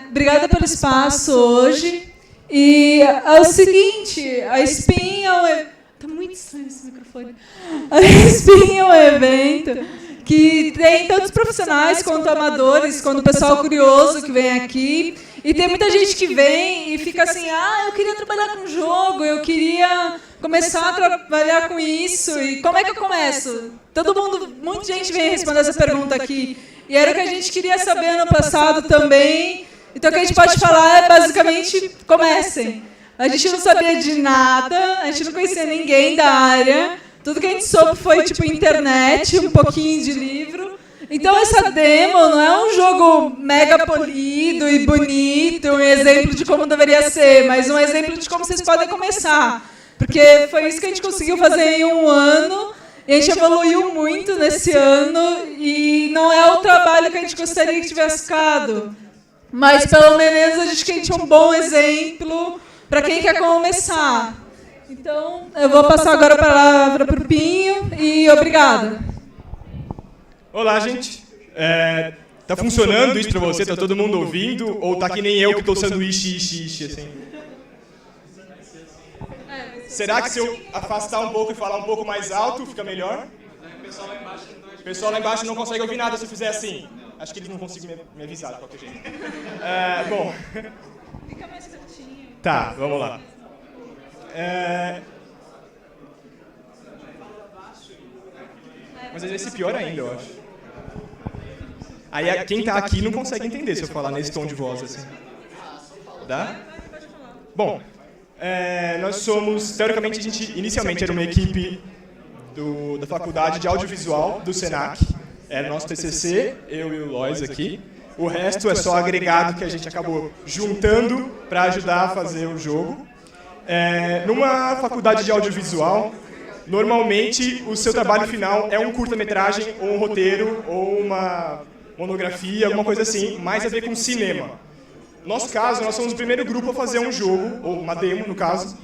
Obrigada pelo espaço hoje. E é o seguinte, a Spin é um... Está muito estranho esse microfone. A Spin é um evento que tem tantos profissionais quanto amadores, quanto o pessoal curioso que vem aqui. E tem muita gente que vem e fica assim, eu queria trabalhar com jogo, eu queria começar a trabalhar com isso. E como é que eu começo? Muita gente vem responder essa pergunta aqui. E era o que a gente queria saber ano passado também. Então, o que a gente pode falar é, basicamente, comecem. A gente não sabia de nada, a gente não conhecia ninguém da área. Tudo que a gente soube foi, tipo, internet, um pouquinho de livro. Então, essa demo não é um jogo mega polido e bonito, um exemplo de como deveria ser, mas um exemplo de como vocês podem começar. Porque foi isso que a gente conseguiu fazer em um ano, e a gente evoluiu muito nesse ano, e não é o trabalho que a gente gostaria que tivesse ficado. Mas, pelo menos, a gente tinha um bom exemplo para quem quer começar. Então, eu vou passar agora a palavra para o Pinho, e obrigada. Olá, gente. Tá funcionando isso para você? Tá todo mundo ouvindo? Ou tá que nem eu que estou sanduíche, assim? Será que se eu afastar um pouco e falar um pouco mais alto, fica melhor? O pessoal lá embaixo não consegue ouvir nada se eu fizer assim. Acho que eles não conseguem me avisar de qualquer jeito. Bom. Fica mais pertinho. Tá, vamos lá. Mas vai ser pior ainda, eu acho. Aí quem tá aqui não consegue entender se eu falar nesse tom de voz assim. Dá? Bom, nós somos, teoricamente, a gente inicialmente era uma equipe da Faculdade de Audiovisual do Senac. Era o nosso TCC, eu e o Lois aqui. O resto é só agregado que a gente acabou juntando para ajudar a fazer o jogo. Numa faculdade de audiovisual, normalmente o seu trabalho final é um curta-metragem, ou um roteiro, ou uma monografia, alguma coisa assim, mais a ver com cinema. No nosso caso, nós somos o primeiro grupo a fazer um jogo, ou uma demo, no caso,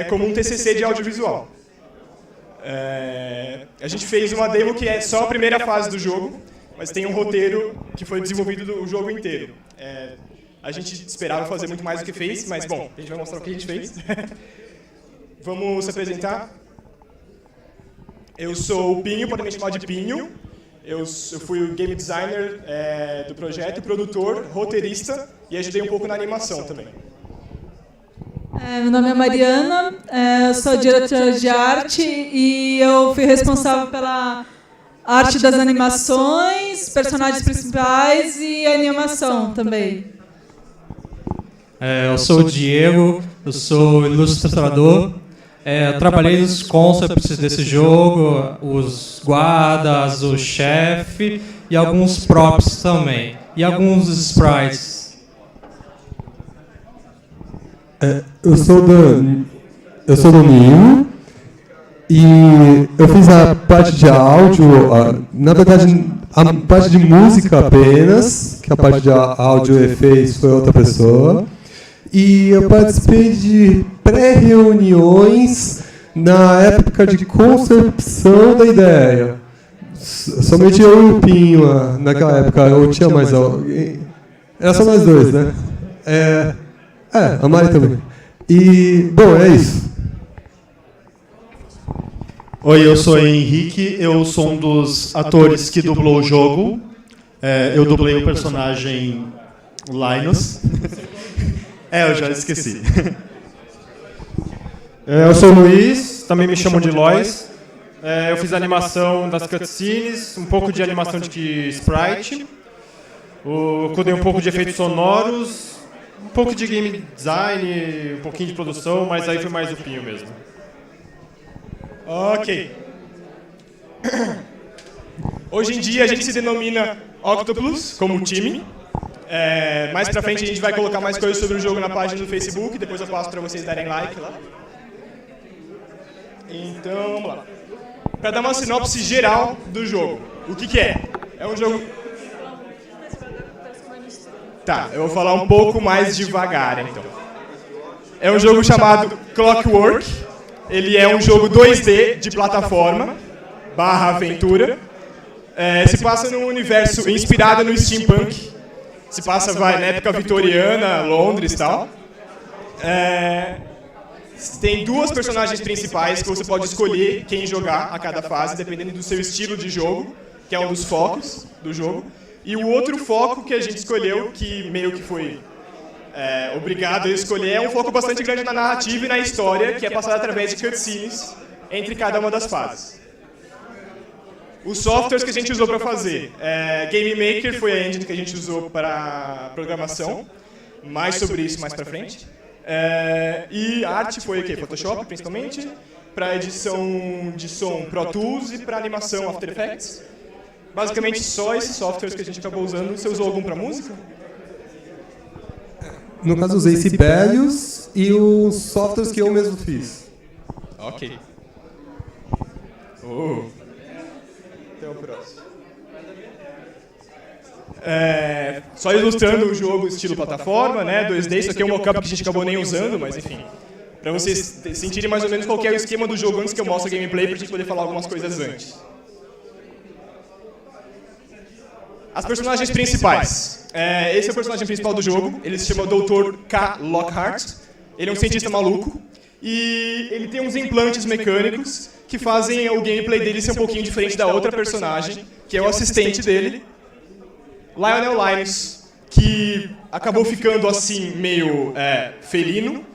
como um TCC de audiovisual. A gente fez uma demo que é só a primeira fase do jogo, mas tem um roteiro que foi desenvolvido do jogo inteiro. A gente esperava fazer muito mais do que fez, mas, bom, a gente vai mostrar o que a gente fez. Vamos se apresentar? Eu sou o Pinho, podem me chamar de Pinho. Eu fui o game designer do projeto, produtor, roteirista e ajudei um pouco na animação também. Meu nome é Mariana, eu sou diretora de arte e eu fui responsável pela arte das animações, personagens principais e animação também. Eu sou o Diego, eu sou ilustrador. Trabalhei nos concepts desse jogo, os guardas, o chefe e alguns props também, e alguns sprites. Eu sou do Ninho e eu fiz a parte de áudio, na verdade a parte de música apenas, que a parte de áudio e efeitos foi outra pessoa. E eu participei de pré-reuniões na época de concepção da ideia. Somente eu e o Pinho naquela época, eu tinha mais alguém. Era só nós dois, né? A Mari também. E, bom, é isso. Oi, eu sou o Henrique, eu sou um dos atores que dublou o jogo. Eu dublei o personagem Linus. Eu já esqueci. Eu sou o Luiz, também me chamam de Lois. Eu fiz a animação das cutscenes, um pouco de animação de sprite. Codei um pouco de efeitos sonoros, um pouco de game design, um pouquinho de produção, mas aí foi mais o Pinho mesmo. Ok. Hoje em dia a gente se denomina Octopus como time. Mais pra frente a gente vai colocar mais coisas sobre o jogo na página do Facebook, depois eu passo pra vocês darem like lá. Então, vamos lá. Pra dar uma sinopse geral do jogo. O que é? É um jogo... Tá, eu vou falar um pouco mais devagar, então. É um jogo chamado Clockwork. Ele é um jogo 2D de plataforma, /aventura. Se passa num universo inspirado no steampunk. se passa, vai, na época vitoriana, Londres e tal. Tem duas personagens principais que você pode escolher quem jogar a cada fase, dependendo do seu estilo de jogo, que é um dos focos do jogo. E o outro foco que a gente escolheu, que meio que foi obrigado a escolher, é um foco bastante grande na narrativa e na história, que é passado através de cutscenes entre cada uma das fases. Os softwares que a gente usou para fazer, Game Maker foi a engine que a gente usou para programação, mais sobre isso mais para frente. E arte foi o quê? Photoshop, principalmente, para edição de som Pro Tools e para animação After Effects. Basicamente só esses softwares que a gente acabou usando. Você usou algum para música? No caso, usei Sibelius e os softwares que eu mesmo fiz. Ok. Até o próximo. Só ilustrando o jogo estilo plataforma, né, 2D, isso aqui é um mockup que a gente acabou nem usando, mas enfim. Para vocês sentirem mais ou menos qual que é o esquema do jogo antes que eu mostre a gameplay, para a gente poder falar algumas coisas antes. As personagens principais. Esse é o personagem principal do jogo, ele se chama Dr. K. Lockhart. Ele é um cientista maluco e ele tem uns implantes mecânicos que fazem o gameplay dele ser um pouquinho diferente da outra personagem, que é o assistente dele, Lionel Linus, que acabou ficando assim meio felino,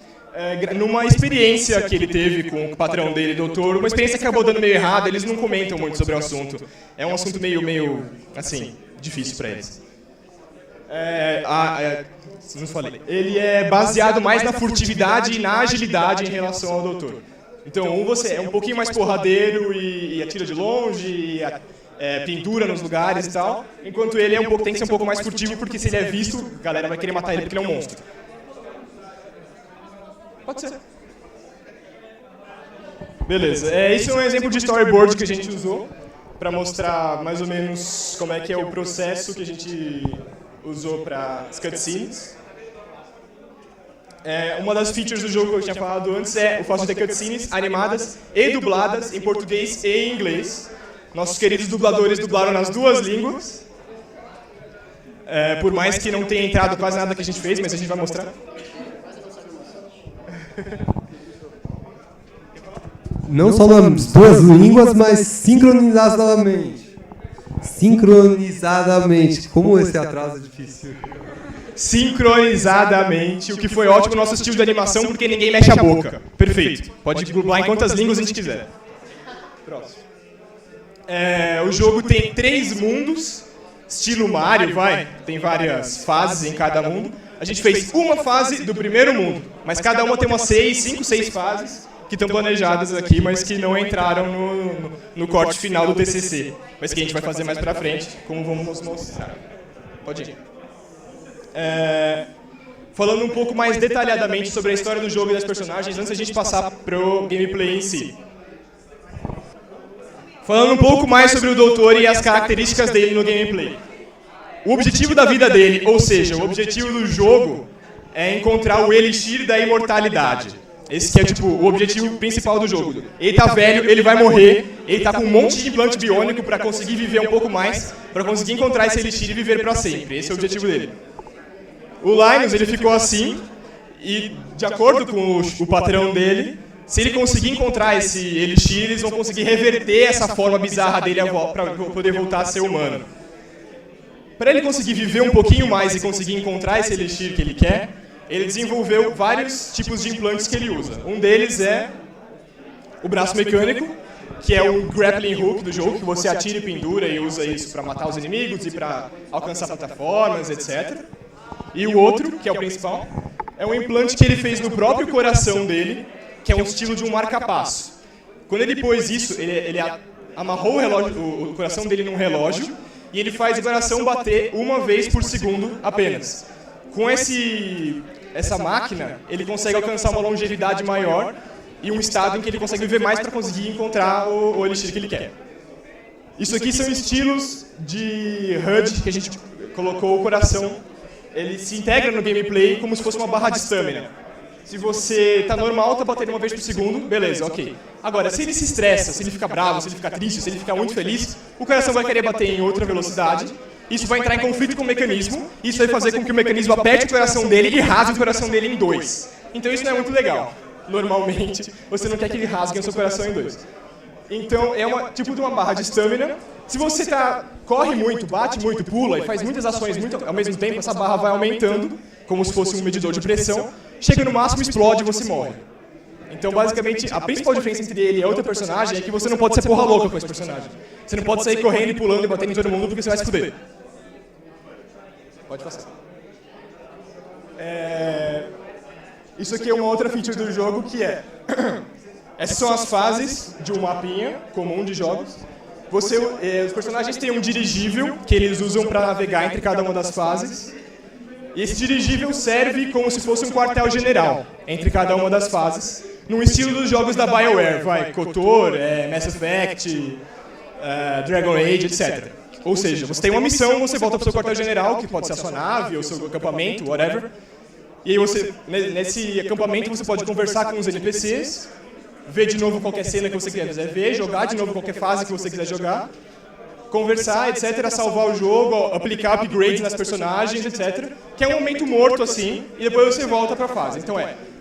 numa experiência que ele teve com o patrão dele, doutor, uma experiência que acabou dando meio errada, eles não comentam muito sobre o assunto. É um assunto meio assim, difícil para eles. Não falei. Ele é baseado mais na furtividade e na agilidade em relação ao doutor. Então, você é um pouquinho mais porradeiro e atira de longe, e pendura nos lugares e tal, enquanto ele tem que ser um pouco mais furtivo, porque se ele é visto, a galera vai querer matar ele porque ele é um monstro. Pode ser. Beleza, isso é um exemplo de storyboard que a gente usou para mostrar mais ou menos como é que é o processo que a gente usou para as cutscenes. Uma das features do jogo que eu tinha falado antes é o fato de ter cutscenes animadas e dubladas em português e em inglês. Nossos queridos dubladores dublaram nas duas línguas. Por mais que não tenha entrado quase nada que a gente fez, mas a gente vai mostrar. Não só nas duas línguas, mas sincronizadamente. Sincronizadamente. Como esse atraso é difícil. Sincronizadamente, o que foi ótimo no nosso estilo de animação, porque ninguém mexe a boca. Perfeito. Pode dublar em quantas línguas a gente quiser. Próximo. O jogo tem 3 mundos, estilo Mario, tem várias fases em cada mundo. A gente fez uma fase do primeiro mundo, mas cada uma tem umas 5, 6 fases que estão planejadas aqui, mas que não entraram no corte final do TCC, mas que a gente vai fazer mais pra frente, como vamos mostrar. Pode ir. Falando um pouco mais detalhadamente sobre a história do jogo e das personagens, antes da gente passar pro gameplay em si. Falando um pouco mais sobre o doutor e as características dele no gameplay. O objetivo da vida dele, ou seja, o objetivo do jogo, é encontrar o Elixir da Imortalidade. Esse que é o objetivo principal do jogo. Ele tá velho, ele vai morrer, ele tá com um monte de implante biônico para conseguir viver um pouco mais, para conseguir encontrar esse Elixir e viver para sempre. Esse é o objetivo dele. O Linus, ele ficou assim, e de acordo com o patrão dele, se ele conseguir encontrar esse Elixir, eles vão conseguir reverter essa forma bizarra dele para poder voltar a ser humano. Para ele conseguir viver um pouquinho mais e conseguir encontrar esse Elixir que ele quer, ele desenvolveu vários tipos de implantes que ele usa. Um deles é o braço mecânico, que é um grappling hook do jogo, que você atira e pendura e usa isso para matar os inimigos e para alcançar plataformas, etc. E o outro, que é o principal, é um implante que ele fez no próprio coração dele, que é um estilo de um marca-passo. Quando ele pôs isso, ele amarrou o coração dele num relógio e ele faz o coração bater uma vez por segundo apenas. Com essa máquina, ele consegue alcançar uma longevidade maior e um estado em que ele consegue viver mais para conseguir encontrar o elixir que ele quer. Isso aqui são estilos de HUD que a gente colocou o coração. Ele se integra no gameplay como se fosse uma barra de stamina. Se você tá normal, tá batendo uma vez por segundo, beleza, ok. Agora, se ele se estressa, se ele fica bravo, se ele fica triste, se ele fica muito feliz, o coração vai querer bater em outra velocidade isso vai entrar em conflito com o mecanismo, e isso vai fazer com que o mecanismo aperte o coração dele e rasgue o coração dele em 2. Então isso não é muito legal. Normalmente, você não quer que ele rasgue o seu coração em 2. Então, é tipo de uma barra de stamina. Se você corre muito, bate muito, pula e faz muitas ações ao mesmo tempo, essa barra vai aumentando, como se fosse um medidor de pressão. Chega no máximo, explode e você morre. Então, basicamente, a principal diferença entre ele e outro personagem é que você não pode ser porra louca com esse personagem. Você não pode sair correndo e pulando e batendo em todo mundo porque você vai se fuder. Pode passar. Isso aqui é uma outra feature do jogo que é... Essas são as fases de um mapinha comum de jogos. Os personagens têm um dirigível que eles usam para navegar entre cada uma das fases. E esse dirigível serve como se fosse um quartel-general entre cada uma das fases, no estilo dos jogos da BioWare, KOTOR, Mass Effect, Dragon Age, etc. Ou seja, você tem uma missão, você volta para o seu quartel-general, que pode ser a sua nave, ou seu acampamento, whatever. E aí nesse acampamento você pode conversar com os NPCs, ver de novo qualquer cena que você quiser ver, jogar de novo qualquer fase que você quiser jogar, conversar, etc., salvar o jogo, aplicar upgrades nas personagens, etc., que é um momento morto assim, e depois você volta para a fase. Então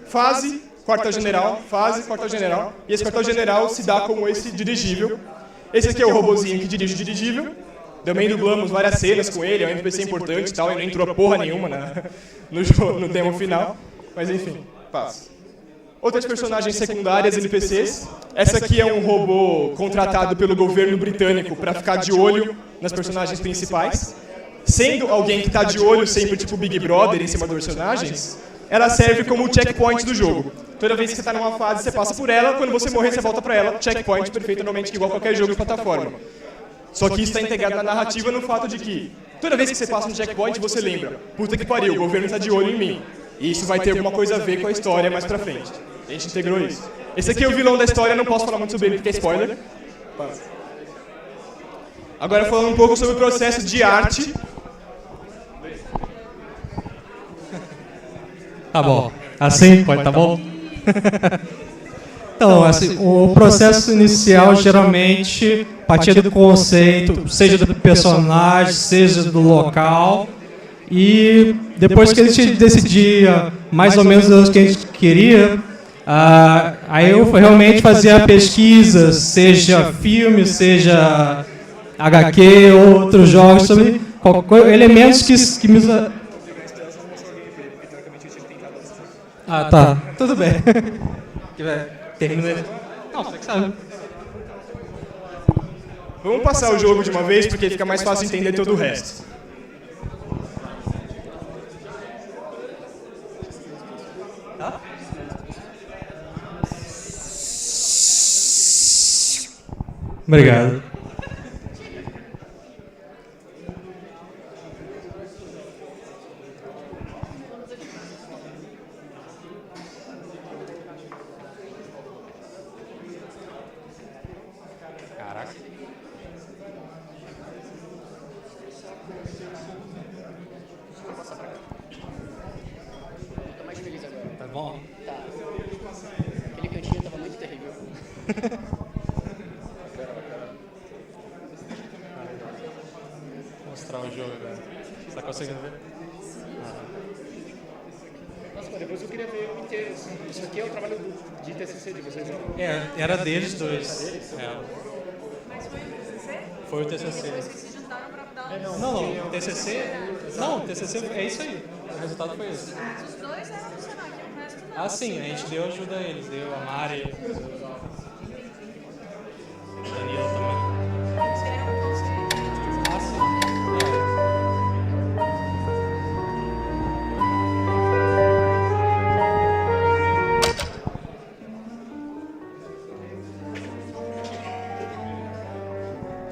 fase, quartel-general, fase, quartel-general, e esse quartel-general se dá como esse dirigível. Esse aqui é o robozinho que dirige o dirigível. Também dublamos várias cenas com ele, é um NPC importante e tal, e não entrou porra nenhuma no demo final, mas enfim, passa. Outras personagens secundárias, NPCs. Essa aqui é um robô contratado pelo governo britânico para ficar de olho nas personagens principais. Sendo alguém que está de olho sempre, tipo Big Brother, em cima dos personagens, ela serve como o checkpoint do jogo. Toda vez que você está numa fase, você passa por ela, quando você morrer, você volta para ela. Checkpoint perfeito, normalmente igual a qualquer jogo de plataforma. Só que isso está integrado na narrativa no fato de que, toda vez que você passa no checkpoint, você lembra, puta que pariu, o governo está de olho em mim. E isso vai ter alguma coisa a ver com a história mais pra frente. A gente integrou isso. Esse aqui é o vilão da história, não posso falar muito sobre ele porque é spoiler. Agora falando um pouco sobre o processo de arte. Tá bom. Assim pode, tá bom? Então, assim, o processo inicial geralmente partia do conceito, seja do personagem, seja do local. E depois que a gente decidia mais ou menos o que a gente queria, aí eu realmente fazia pesquisas, seja filme, seja HQ, outros jogos, sobre elementos que me... Tá, tudo bem. Termina. Não, você que sabe. Vamos passar o jogo de uma vez, porque fica mais fácil entender todo o resto. Obrigado. Caraca. Tô mais feliz agora. Tá bom? Tá. Aquele cantinho tava muito terrível. Mostrar o jogo agora. Você tá conseguindo ver? Nossa, mas depois eu queria ver o inteiro. Isso aqui é o trabalho de TCC de vocês, não? Era deles dois. Mas foi o TCC? Foi o TCC. Depois que se juntaram pra dar Não, TCC... Não, TCC é isso aí. O resultado foi esse. Os dois eram do Senac, o resto não. Ah, sim, a gente deu ajuda a eles. Deu a Mari. O Danilo também. Eles queriam construir. Ah, sim.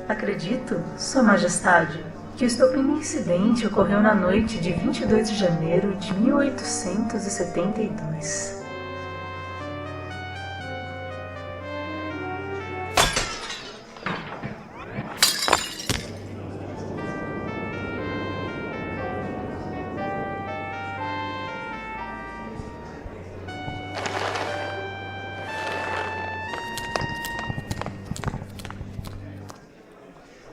Acredito, Sua Majestade, que o estopim incidente ocorreu na noite de 22 de janeiro de 1872.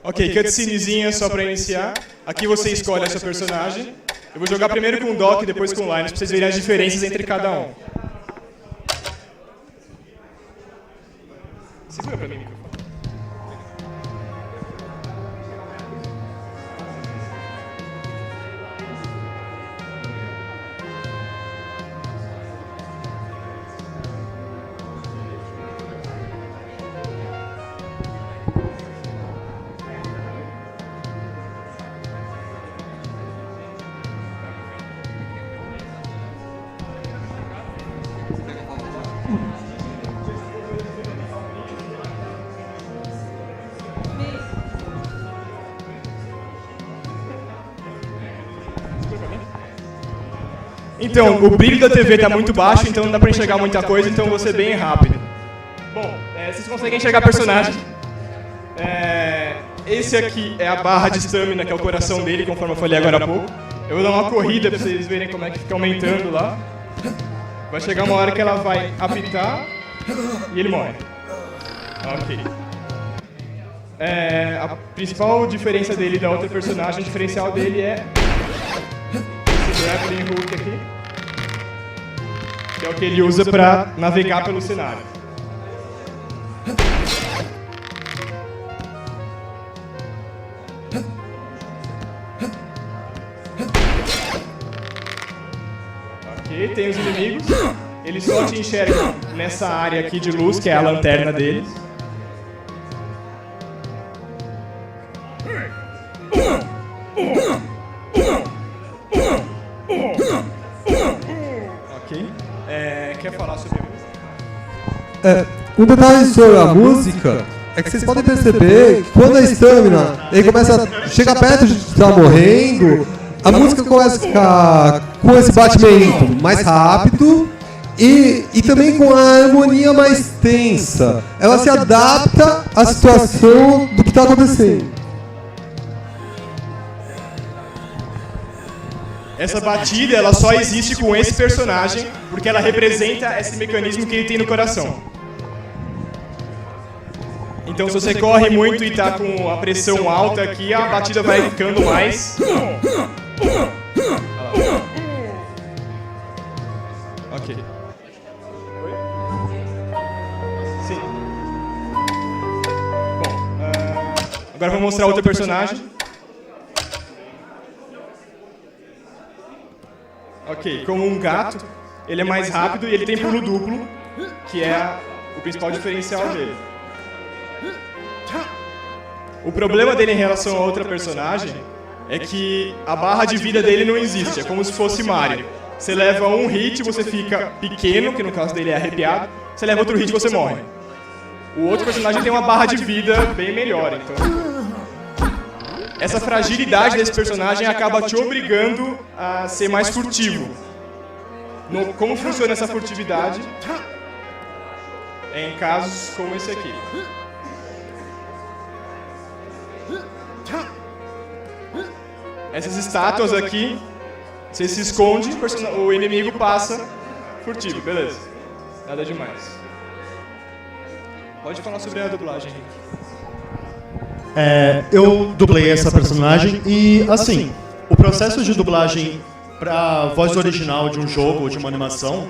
Ok, cutscenezinha só para iniciar. Aqui você escolhe a sua personagem. Eu vou jogar primeiro com o Doc e depois com o Linus, para vocês verem as diferenças entre cada um. Segura pra mim, microfone. Então, o brilho da TV está muito baixo, então não dá para enxergar muita coisa, então vou ser bem rápido. Bom, vocês conseguem enxergar personagem. Esse aqui é a barra de estamina, que é o coração dele, conforme eu falei agora há pouco. Eu vou dar uma corrida para vocês verem como é que fica aumentando lá. Vai chegar uma hora que ela vai apitar e ele morre. Ok. A principal diferença dele da outra personagem, o diferencial dele é esse grappling hook aqui, que é o que ele usa para navegar pelo cenário. Ok, tem os inimigos. Eles só te enxergam nessa área aqui de luz, que é a lanterna deles. Ok. Quer falar sobre a música? Um detalhe sobre a música é que vocês podem perceber que quando a estamina ele começa a chegar perto de estar morrendo, a música começa a ficar com esse batimento mais rápido e também com a harmonia mais tensa. Ela se adapta à situação do que está acontecendo. Essa batida, ela só existe com esse personagem, porque ela representa esse mecanismo que ele tem no coração. Então, se você corre muito e está com a pressão alta aqui, a batida vai ficando mais. Ok. Sim. Bom, agora vou mostrar outro personagem. Ok, como um gato, ele é mais rápido e ele tem pulo duplo, que é o principal diferencial dele. O problema dele em relação a outra personagem é que a barra de vida dele não existe, é como se fosse Mario. Você leva um hit, você fica pequeno, que no caso dele é arrepiado, você leva outro hit e você morre. O outro personagem tem uma barra de vida bem melhor, então... Essa fragilidade desse personagem acaba te obrigando a ser mais furtivo. Como funciona essa furtividade? Em casos como esse aqui. Essas estátuas aqui, você se esconde, o inimigo passa furtivo, beleza. Nada demais. Pode falar sobre a dublagem, Henrique. Eu dublei essa personagem e, assim, o processo de dublagem para voz original de um jogo ou de uma animação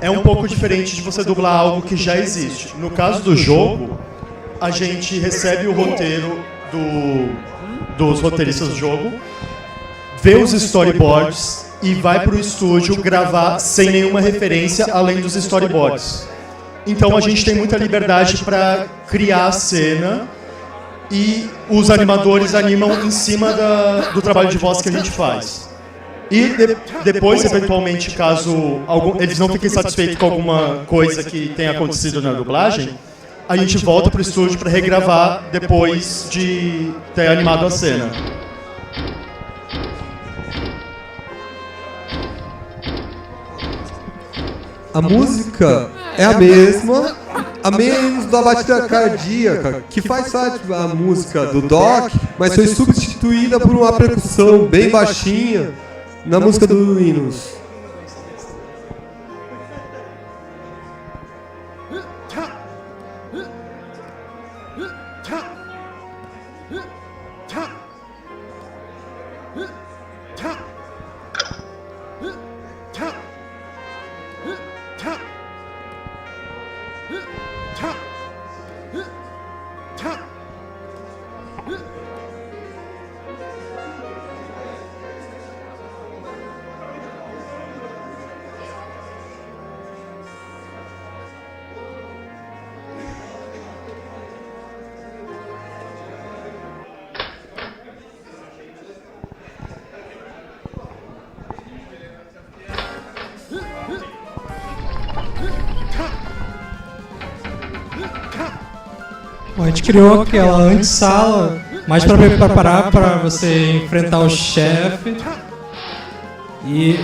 é um pouco diferente de você dublar algo que já existe. No caso do jogo, a gente recebe o roteiro dos roteiristas do jogo, vê os storyboards e vai para o estúdio gravar sem nenhuma referência além dos storyboards. Então a gente tem muita liberdade para criar a cena e os animadores animam em cima do trabalho de voz que a gente faz. E depois, eventualmente, caso eles não fiquem satisfeitos com alguma coisa que tenha acontecido na dublagem, a gente volta para o estúdio para regravar depois de ter animado a cena. A música é a mesma, a menos da batida cardíaca, que faz parte da música do Doc, mas foi substituída por uma percussão bem baixinha na música do Linus. A gente criou aquela antessala mais para preparar para você enfrentar o chefe. E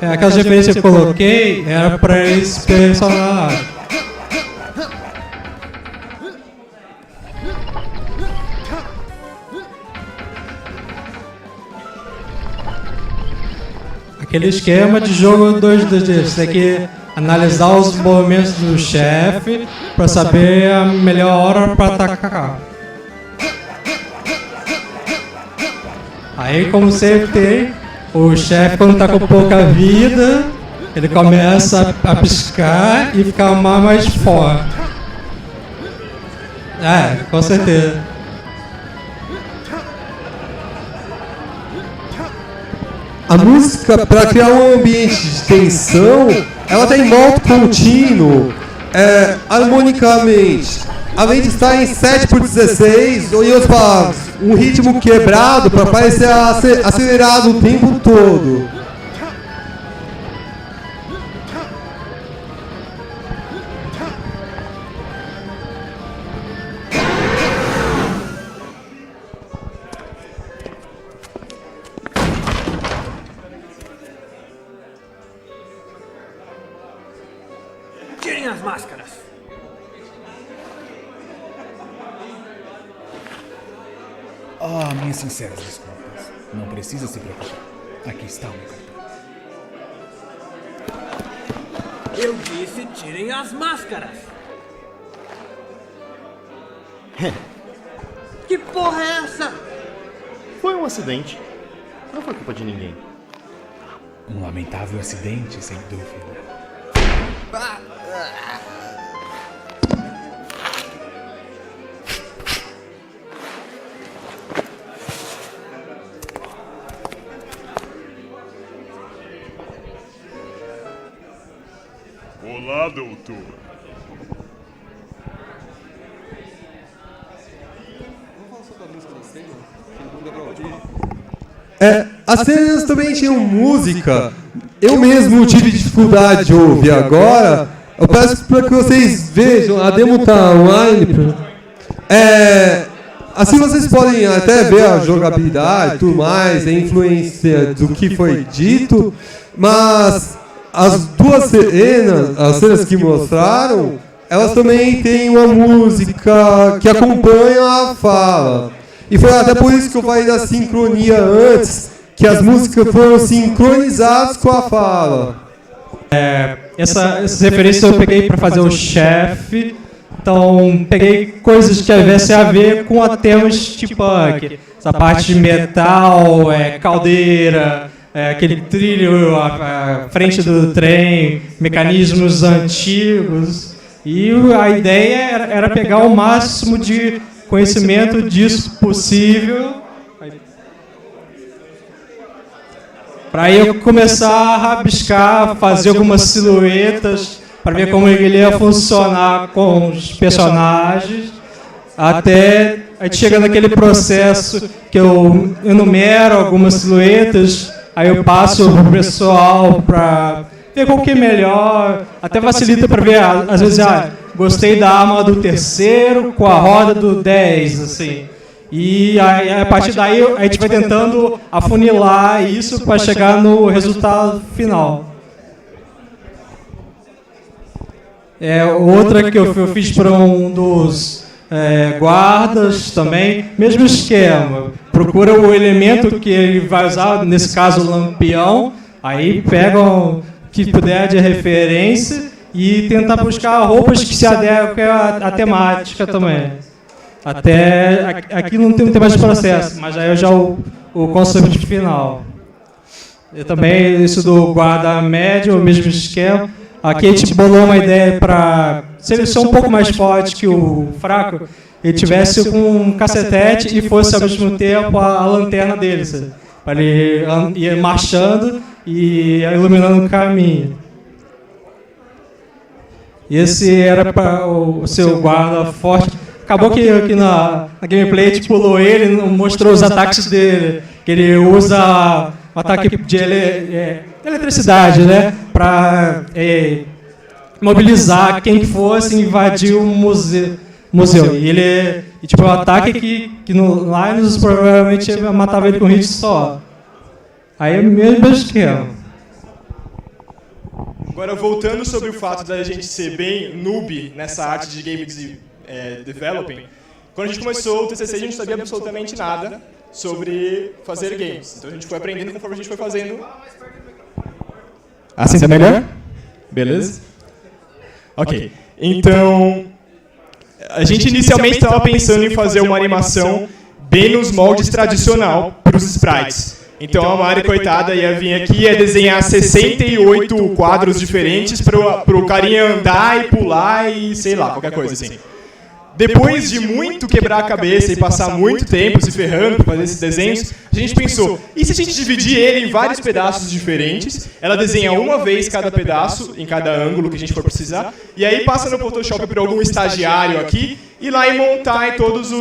aquelas referências que eu coloquei era para esse personagem. Aquele esquema de jogo 2D, você tem que analisar os movimentos do chefe para saber a melhor hora para atacar. Aí, como sempre tem, o chefe, quando está com pouca vida, ele começa a piscar e ficar mais forte. Com certeza. A música, para criar um ambiente de tensão, ela tem modo contínuo, harmonicamente. Além de estar em 7/16, ou em outras palavras, um ritmo quebrado para parecer acelerado o tempo todo. Tirem as máscaras. Minhas sinceras desculpas. Não precisa se preocupar. Aqui está o meu cartão. Eu disse, tirem as máscaras. Que porra é essa? Foi um acidente. Não foi culpa de ninguém. Um lamentável acidente, sem dúvida. Olá, doutor. As cenas também tinham música. Eu mesmo tive dificuldade de ouvir agora. Eu peço para que vocês vejam, a demo tá online. Assim vocês podem até ver a jogabilidade e tudo mais, a influência do que foi dito, mas as duas cenas, as cenas que mostraram, elas também têm uma música que acompanha a fala. E foi até por isso que eu falei da sincronia antes, que as músicas foram sincronizadas com a fala. Essas referências eu peguei para fazer o chefe, então peguei coisas que tivessem a ver com temas steampunk, essa parte de metal, caldeira, aquele trilho, a frente do trem, mecanismos antigos, e a ideia era pegar o máximo de conhecimento disso possível para eu começar a rabiscar, fazer algumas silhuetas para ver como ele ia funcionar com os personagens, até a gente chega naquele processo que eu enumero algumas silhuetas, aí eu passo para o pessoal para ver qual que é melhor, até facilita para ver, às vezes, gostei da arma do terceiro com a roda do 10, assim. E aí, a partir daí a gente vai tentando afunilar isso para chegar no resultado final. Outra que eu fiz para um dos guardas também, mesmo esquema. Procura o elemento que ele vai usar, nesse caso o lampião, aí pega o que puder de referência e tentar buscar roupas que se adequem à temática também. Até aqui não tem mais processo, mas aí já o conceito final. Eu também, isso do guarda médio, o mesmo esquema. Aqui a gente bolou uma ideia para, se ele for um pouco mais forte que o fraco, ele tivesse com um cacetete e fosse ao mesmo tempo a lanterna dele, para ele ir marchando e iluminando o caminho. E esse era para o seu guarda forte. Acabou que aqui na gameplay a gente pulou ele e mostrou os ataques dele, que ele usa um ataque de eletricidade, né, para mobilizar quem fosse invadir o museu. E tipo, um ataque que no Linus provavelmente matava ele com um hit só. Aí é o mesmo esquema. Agora, voltando sobre o fato da gente ser bem noob nessa arte de game developing, quando a gente começou o TCC, a gente não sabia absolutamente nada sobre fazer games. Então a gente foi aprendendo conforme a gente foi fazendo. Assim tá melhor? Beleza? Ok. Então, a gente inicialmente estava pensando em fazer uma animação bem nos moldes tradicional para os sprites. Então a Mari, coitada, ia vir aqui e ia desenhar 68 quadros diferentes para o carinha andar e pular e sei lá, qualquer coisa assim. Depois de muito quebrar a cabeça e passar muito tempo se ferrando para fazer esses desenhos, a gente pensou, e se a gente dividir ele em vários pedaços diferentes, ela desenha uma vez cada pedaço, em cada ângulo que a gente for precisar, e aí passa no Photoshop para algum estagiário aqui, e lá e montar em todos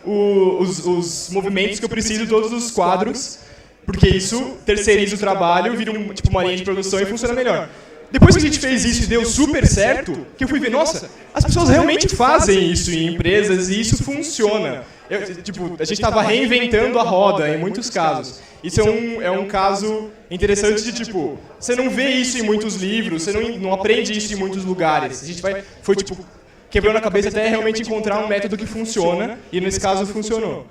os movimentos que eu preciso, todos os quadros, porque isso terceiriza o trabalho, vira uma linha de produção e funciona melhor. Depois que a gente fez isso e deu super certo, que eu fui ver, nossa, as pessoas realmente fazem isso em empresas e isso funciona. A gente estava reinventando a roda em muitos casos. Isso é um caso interessante de, você não vê isso em muitos livros, você não aprende isso em muitos lugares. A gente foi quebrando a cabeça até realmente encontrar um método que funciona, e nesse caso funcionou.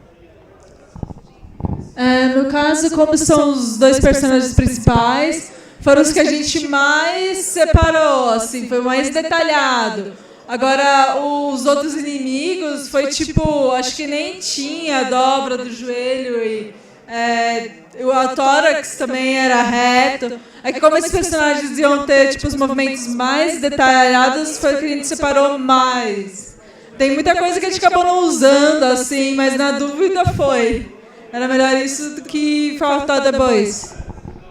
No caso, como são os dois personagens principais, foram os que a gente mais separou, assim, foi mais detalhado. Agora, os outros inimigos foi acho que nem tinha a dobra do joelho e o tórax também era reto. É que como esses personagens iam ter os movimentos mais detalhados, foi o que a gente separou mais. Tem muita coisa que a gente acabou não usando, assim, mas na dúvida foi. Era melhor isso do que faltar depois.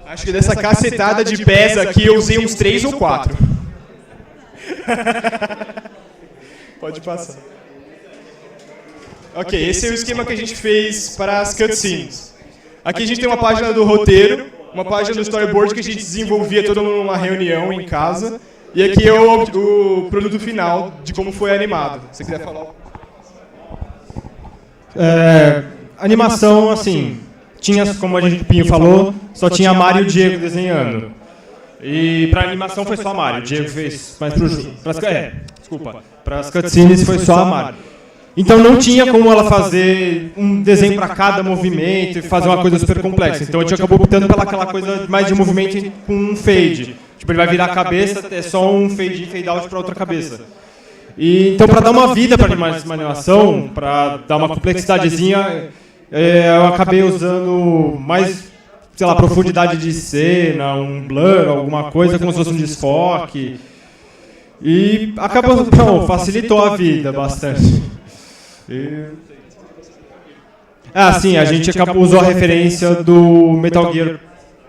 Acho que dessa cacetada de pés aqui eu usei uns 3 ou 4. Pode passar. Ok, esse é o esquema que a gente fez para as cutscenes. Aqui a gente tem uma página do roteiro, uma página do storyboard que a gente desenvolvia toda numa reunião em casa. E aqui é o produto final de como foi animado. Se você quiser falar. Animação, assim, tinha, como a gente Pinho falou, só tinha a Mari e o Diego desenhando. E pra animação foi só a Mari, o Diego fez mais para as cutscenes foi só a Mari. Então não tinha como ela fazer um desenho para cada movimento e fazer uma coisa super complexa. Então a gente acabou optando pela aquela coisa mais de movimento com um fade. Tipo, ele vai virar a cabeça, é só um fade in, fade out para outra cabeça. E, então, para dar uma vida para uma animação, para dar uma complexidadezinha, eu acabei usando mais, sei lá, profundidade de cena, um blur, alguma coisa, como se fosse um desfoque. E acabou, facilitou a vida bastante. Sim, a gente usou a referência do Metal Gear.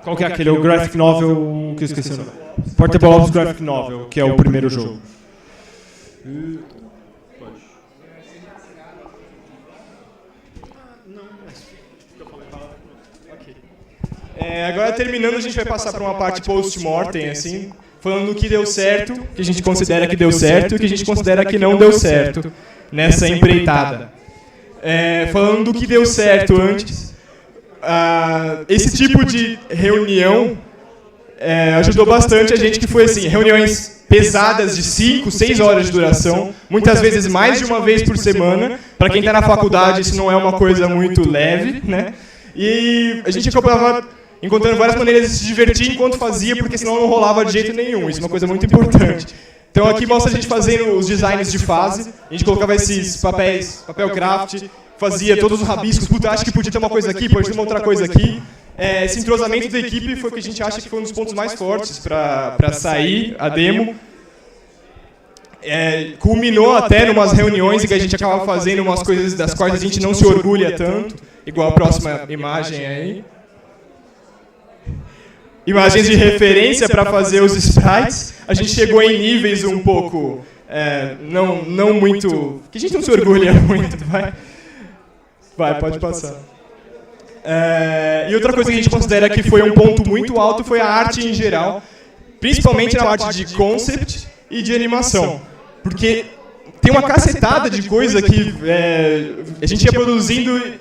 Qual que é aquele? O Graphic Novel, que eu esqueci o nome. Portable Ops Graphic Novel, que é o primeiro jogo. Agora, terminando, a gente vai passar para uma parte post-mortem, assim, falando do que deu certo, que a gente considera que deu certo e o que a gente considera que não deu certo nessa empreitada. Falando do que deu certo antes, esse tipo de reunião ajudou bastante a gente, que foi assim, reuniões pesadas de 5, 6 horas de duração, muitas vezes mais de uma vez por semana. Para quem está na faculdade, isso não é uma coisa muito leve, né? E a gente acabava encontrando várias maneiras de se divertir enquanto fazia, porque senão não rolava de jeito nenhum. Isso é uma coisa muito importante. Então aqui mostra a gente fazendo os designs de fase. A gente colocava esses papéis, papel craft, fazia todos os rabiscos. Puta, acho que podia ter uma coisa aqui, pode ter uma outra coisa aqui. Esse entrosamento da equipe foi o que a gente acha que foi um dos pontos mais fortes para sair a demo. Culminou até em umas reuniões em que a gente acaba fazendo umas coisas das quais a gente não se orgulha tanto, igual a próxima imagem aí. Imagens de referência para fazer os sprites. A gente chegou em níveis um pouco, não muito, que a gente não se orgulha muito, vai, pode passar. E outra coisa que a gente considera que foi um ponto muito alto foi a arte em geral, principalmente na parte de concept e de animação. Porque tem uma cacetada de coisa que a gente ia produzindo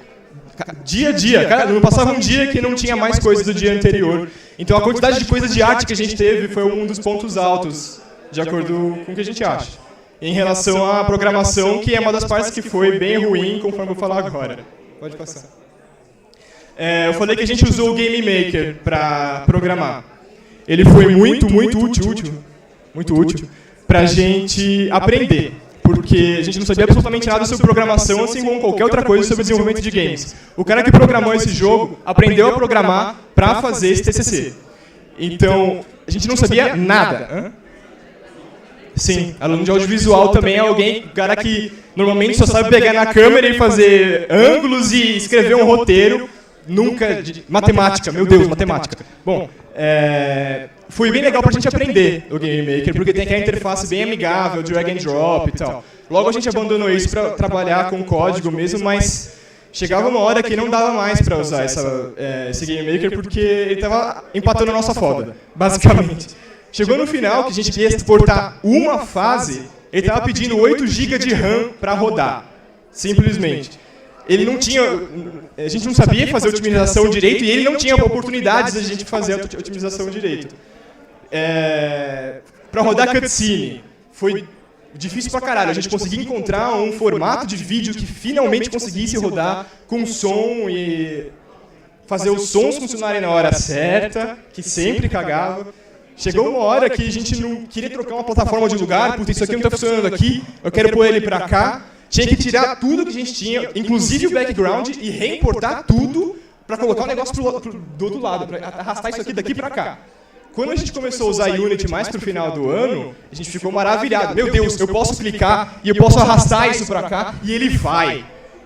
dia a dia. Não passava um dia que não tinha mais coisa do dia anterior. Então a quantidade de coisas de arte que a gente teve foi um dos pontos altos, de acordo com o que a gente acha. Em relação à programação, que é uma das partes que foi bem ruim, conforme eu vou falar agora. Pode passar. Eu falei que a gente usou o Game Maker para programar. Ele foi muito útil para a gente aprender, porque a gente não sabia absolutamente nada sobre programação, assim como qualquer outra coisa sobre desenvolvimento de games. O cara que programou esse jogo aprendeu a programar para fazer esse TCC. Então, a gente não sabia nada. Sim, aluno de audiovisual também é alguém, cara que normalmente só sabe pegar na câmera e fazer ângulos e escrever um roteiro. Nunca de matemática, meu Deus, matemática. Bom, foi bem legal pra gente aprender o Game Maker, porque tem aquela interface bem amigável, drag and drop e tal. Logo a gente abandonou isso pra trabalhar com código mesmo, mas chegava uma hora que não dava mais pra usar esse Game Maker, porque ele tava empatando a nossa foda, basicamente. Chegou no final, que a gente queria exportar uma fase, ele tava pedindo 8 GB de RAM pra rodar, simplesmente. Ele não tinha, a gente não sabia fazer a otimização direito e ele não tinha oportunidades de a gente fazer a otimização direito. Para rodar cutscene, foi difícil pra caralho. A gente conseguia encontrar um formato de vídeo que finalmente conseguisse rodar com som e fazer os sons funcionarem na hora certa, que sempre cagava. Chegou uma hora que a gente não queria trocar uma plataforma de lugar, porque isso aqui não está funcionando aqui, eu quero pôr ele pra cá. Tinha que tirar tudo que a gente tinha, inclusive o background, e reimportar tudo para colocar o negócio do outro lado, para arrastar isso aqui daqui para cá. Quando a gente começou a usar Unity mais para o final do ano, a gente ficou maravilhado. Meu Deus, eu posso clicar e eu posso arrastar isso para cá e ele vai.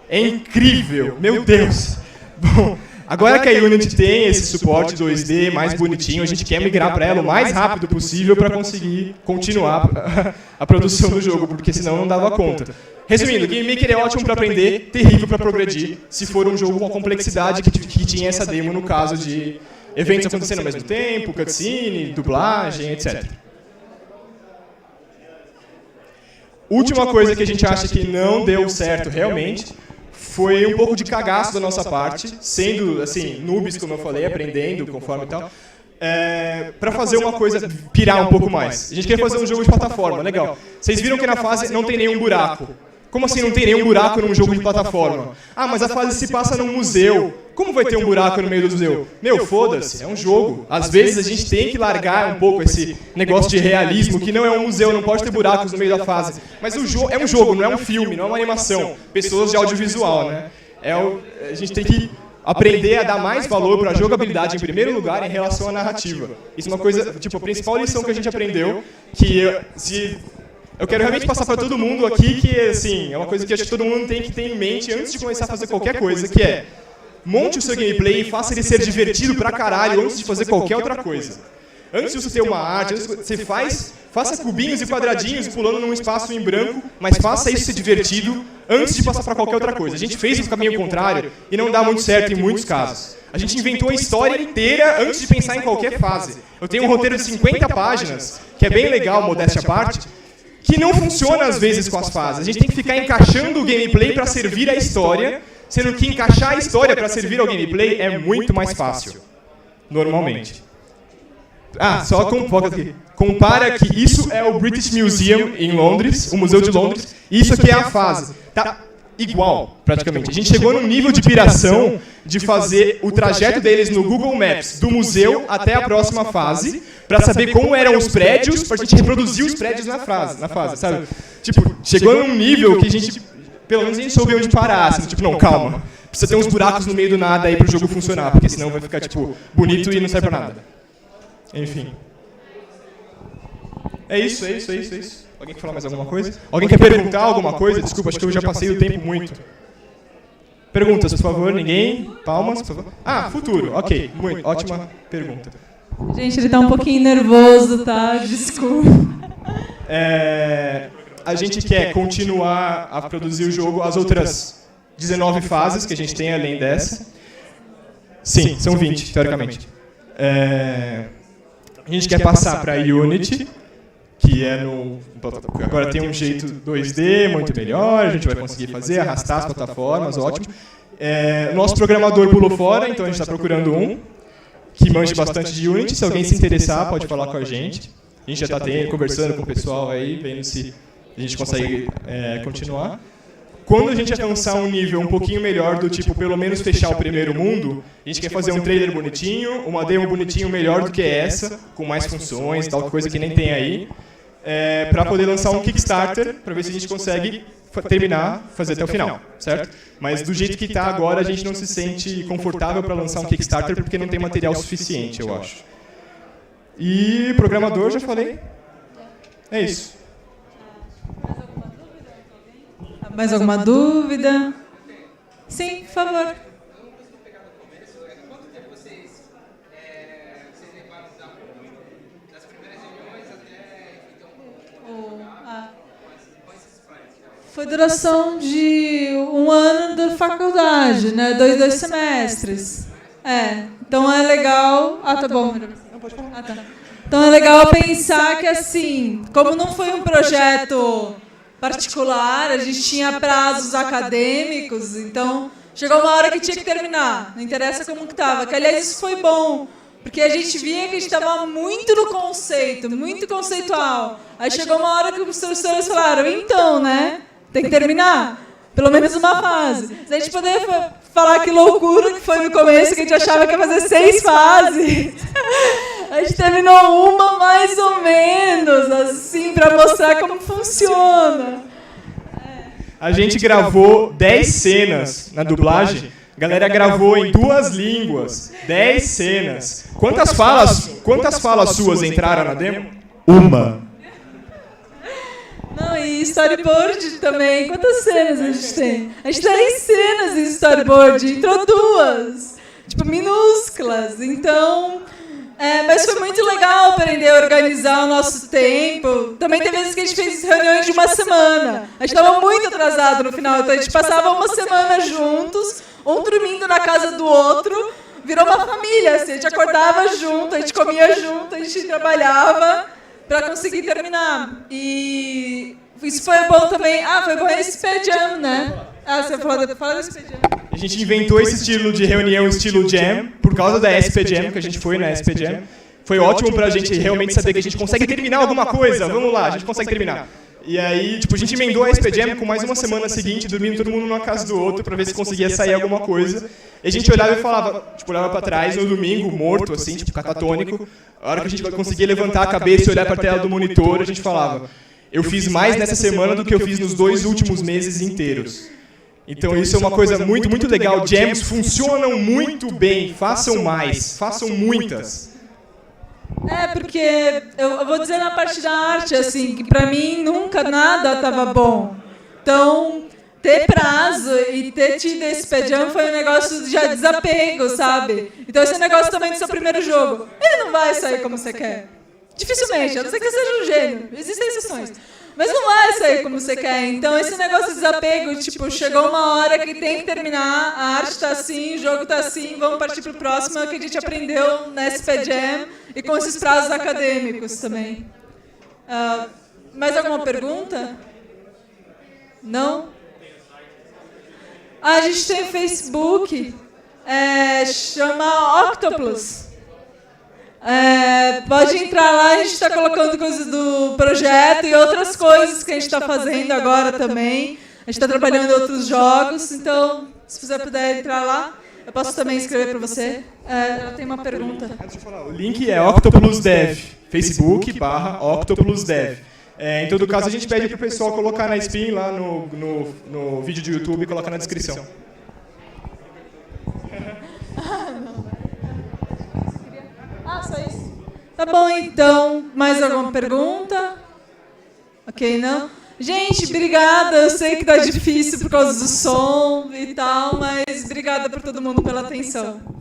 É incrível, meu Deus. Bom, agora que a Unity tem esse suporte 2D mais bonitinho, a gente quer migrar para ela o mais rápido possível para conseguir continuar a produção do jogo, porque senão não dava conta. Resumindo, o Game Maker é ótimo para aprender, terrível para progredir, se for um jogo com a complexidade que tinha essa demo no caso de eventos acontecendo ao mesmo tempo, cutscene, dublagem, etc. Última coisa que a gente acha que não deu certo realmente foi um pouco de cagaço da nossa parte, sendo assim, noobs, como eu falei, aprendendo conforme e tal, para fazer uma coisa, pirar um pouco mais. A gente queria fazer um jogo de plataforma, legal. Vocês viram que na fase não tem nenhum buraco. Como assim não tem nenhum buraco num jogo de plataforma? Ah, mas a fase se passa num museu. Como vai ter um buraco no meio do museu? Meu, foda-se, é um jogo. Às vezes a gente tem que largar um pouco esse negócio de realismo, que não é um museu, não pode ter buracos no meio da fase. Mas o jogo é um jogo, não é um filme, não é uma animação. Pessoas de audiovisual, né? A gente tem que aprender a dar mais valor para a jogabilidade em primeiro lugar em relação à narrativa. Isso é uma coisa, tipo, a principal lição que a gente aprendeu, que eu quero realmente passar para todo mundo aqui, que assim, é uma coisa que acho que todo mundo tem que ter em mente antes de começar a fazer qualquer coisa, que é monte o seu gameplay e faça ele ser divertido pra caralho antes de fazer qualquer outra coisa. Antes de você ter uma arte, você faça cubinhos e quadradinhos pulando num espaço em branco, mas faça isso ser divertido antes de passar para qualquer outra coisa. A gente fez o caminho contrário e não dá muito certo em muitos casos. A gente inventou a história inteira antes de pensar em qualquer fase. Eu tenho um roteiro de 50 páginas, que é bem legal, modéstia à parte, que não funciona às vezes com as fases. A gente tem que ficar encaixando o gameplay para servir a história, sendo que encaixar a história para servir ao gameplay é muito mais fácil, normalmente. Só compara que isso é o British Museum em Londres, o Museu de Londres, e isso aqui é a fase. Tá igual, praticamente. A gente chegou num nível de piração de fazer o trajeto deles no Google Maps, do museu até a próxima fase, para saber como eram os prédios, para a gente reproduzir os prédios na fase, sabe? Tipo, chegou num nível que a gente, pelo menos a gente soube onde parar, assim, tipo, não, calma. Precisa ter uns buracos no meio do nada aí pro jogo funcionar, porque senão vai ficar, tipo, bonito e não serve pra nada. Enfim. É isso. Alguém quer falar mais alguma coisa? Alguém quer perguntar alguma coisa? Desculpa, acho que eu já passei o tempo muito. Perguntas, por favor. Ninguém? Palmas, por favor. Ah, futuro. Ok, muito. Ótima pergunta. Gente, ele tá um pouquinho nervoso, tá? Desculpa. A gente quer continuar a produzir o jogo, as outras 19 fases que a gente tem além dessa. Sim, são 20, teoricamente. A gente quer passar para Unity, que é agora tem um jeito 2D muito melhor, a gente vai conseguir fazer, arrastar as plataformas, ótimo. O nosso programador pulou fora, então a gente está procurando um que manje bastante de Unity. Se alguém se interessar, pode falar com a gente. A gente já está conversando com o pessoal aí, vendo se a gente consegue continuar. Quando a gente alcançar um nível um pouquinho melhor, do tipo, pelo menos fechar o primeiro mundo, a gente quer fazer um trailer bonitinho, uma demo bonitinho melhor do que essa, com mais funções, tal coisa que nem tem aí, para poder lançar um Kickstarter, para ver se a gente consegue terminar, fazer até o final, certo? Mas do jeito que está agora, a gente não se sente confortável para lançar um Kickstarter, porque não tem material suficiente, eu acho. E programador, já falei. É isso. Mais alguma dúvida? Sim, por favor. Foi duração de 1 ano da faculdade, né? Dois semestres. Então é legal... Ah, tá bom. Ah, tá. Então é legal pensar que, assim, como não foi um projeto particular, a gente tinha prazos acadêmicos, então chegou uma hora que tinha que terminar, não interessa como que estava. Que, aliás, isso foi bom, porque a gente via que a gente estava muito no conceito, muito conceitual. Aí chegou uma hora que os professores falaram, então, né, tem que terminar, pelo menos uma fase. Se a gente poder falar que loucura que foi no começo, que a gente achava que ia fazer 6 fases. A gente terminou uma mais ou menos, assim, para mostrar como funciona. A gente gravou 10 cenas na dublagem. A galera gravou em 2 línguas. 10 cenas. Quantas falas suas entraram na demo? Uma. Não, e storyboard também. Quantas cenas a gente tem? A gente tem cenas em storyboard. Entrou 2. Tipo, minúsculas. Então... mas foi muito legal aprender a organizar o nosso tempo. Também tem vezes que a gente fez reuniões de 1 semana. A gente estava muito atrasado no final, então a gente passava 1 semana juntos, um dormindo na casa do outro. Virou uma família, assim, a gente acordava junto, a gente comia junto, a gente trabalhava para conseguir terminar. E isso foi bom também. Ah, foi bom a SP Jam, né? Ah, você fala da SP Jam. A gente inventou esse estilo de reunião, estilo Jam, por causa da SP Jam, que a gente foi na SP Jam. Foi ótimo pra gente realmente saber que a gente consegue terminar alguma coisa. Vamos lá, a gente consegue terminar. E aí, tipo, a gente emendou a SP Jam com mais 1 semana seguinte, dormindo todo mundo numa casa do outro, pra ver se conseguia sair alguma coisa. E a gente olhava e falava, tipo, olhava pra trás no domingo, morto, assim, tipo, catatônico. A hora que a gente conseguia levantar a cabeça e olhar pra tela do monitor, a gente falava, eu fiz mais nessa semana do que eu fiz nos 2 últimos meses inteiros. Então isso é uma coisa muito, muito legal. Jams funcionam muito bem. Façam mais. Façam muitas. Porque eu vou dizer na parte da arte, assim, que pra mim nunca nada estava bom. Então, ter prazo e ter tido esse Jam foi um negócio de desapego, sabe? Então esse negócio também do seu primeiro jogo, ele não vai sair como você quer. Dificilmente, a não ser que você seja um gênio. Existem exceções. Mas não vai sair como você quer. Então, esse negócio de desapego, tipo, chegou uma hora que tem que terminar, a arte está assim, o jogo está assim, vamos partir para o próximo, é o que a gente aprendeu na SP Jam e com esses prazos acadêmicos também. Mais alguma pergunta? Não? A gente tem Facebook, chama Octopus. Pode entrar lá, a gente está colocando coisas do projeto e outras coisas que a gente está fazendo agora também. A gente está trabalhando em outros jogos, então, se você puder entrar lá, eu posso também escrever para você. Ela tem uma pergunta. Deixa eu falar. O link é OctoplusDev, Facebook/OctoplusDev. Em todo caso, a gente pede para o pessoal colocar na Spin lá no vídeo do YouTube e colocar na descrição. Só isso? Tá bom, então. Mais alguma pergunta? Ok, não? Gente, obrigada. Eu sei que tá difícil por causa do som e tal, mas obrigada por todo mundo pela atenção.